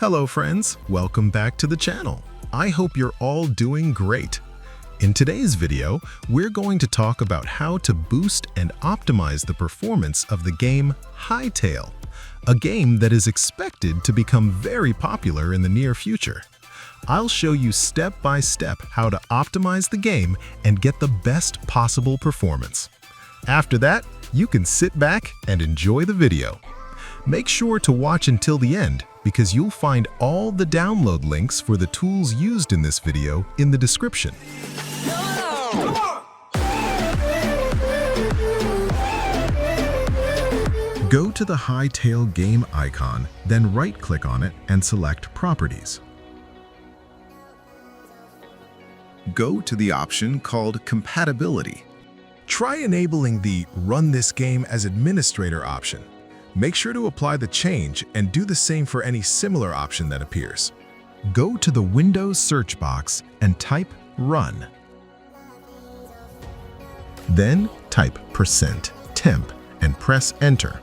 Hello friends, welcome back to the channel. I hope you're all doing great. In today's video, we're going to talk about how to boost and optimize the performance of the game Hytale, a game that is expected to become very popular in the near future. I'll show you step by step how to optimize the game and get the best possible performance. After that, you can sit back and enjoy the video. Make sure to watch until the end because you'll find all the download links for the tools used in this video in the description. Go to the Hytale game icon, then right-click on it and select Properties. Go to the option called Compatibility. Try enabling the Run this game as administrator option. Make sure to apply the change and do the same for any similar option that appears. Go to the Windows search box and type Run. Then type %temp and press Enter.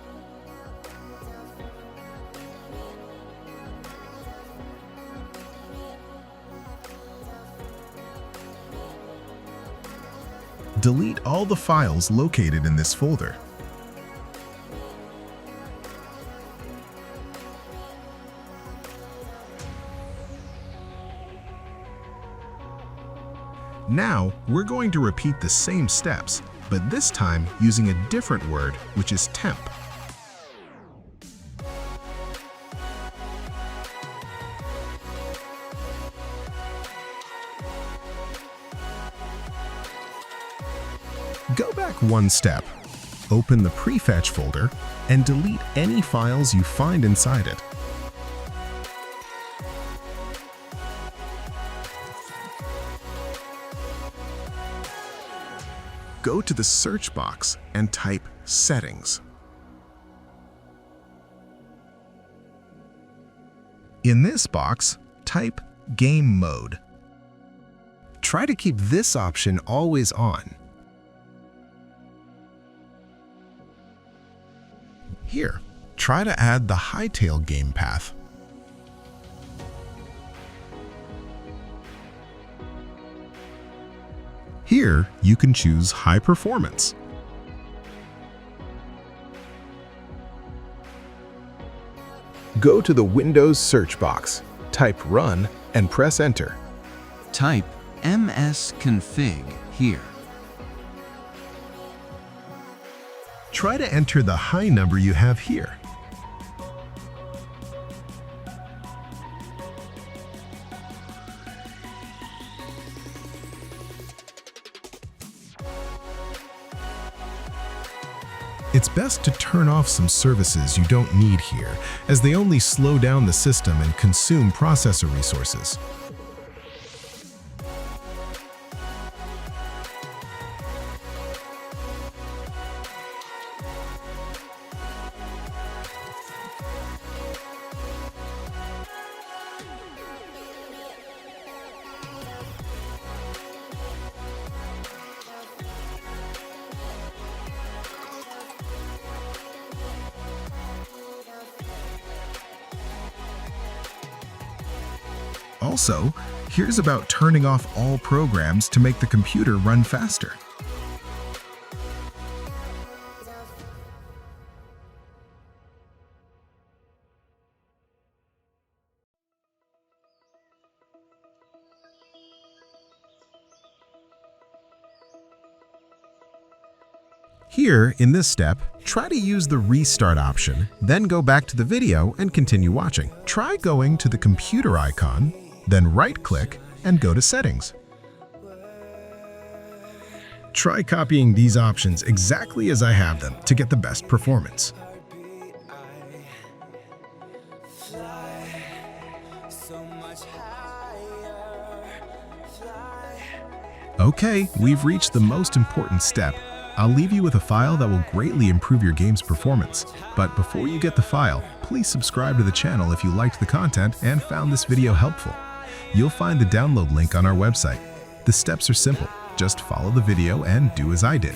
Delete all the files located in this folder. Now, we're going to repeat the same steps, but this time using a different word, which is temp. Go back one step, open the prefetch folder, and delete any files you find inside it. Go to the search box and type Settings. In this box, type Game Mode. Try to keep this option always on. Here, try to add the Hytale game path. Here, you can choose High Performance. Go to the Windows search box, type Run, and press Enter. Type msconfig here. Try to enter the high number you have here. It's best to turn off some services you don't need here, as they only slow down the system and consume processor resources. Also, here's about turning off all programs to make the computer run faster. Here, in this step, try to use the Restart option, then go back to the video and continue watching. Try going to the computer icon, then right-click and go to Settings. Try copying these options exactly as I have them to get the best performance. Okay, we've reached the most important step. I'll leave you with a file that will greatly improve your game's performance. But before you get the file, please subscribe to the channel if you liked the content and found this video helpful. You'll find the download link on our website. The steps are simple. Just follow the video and do as I did.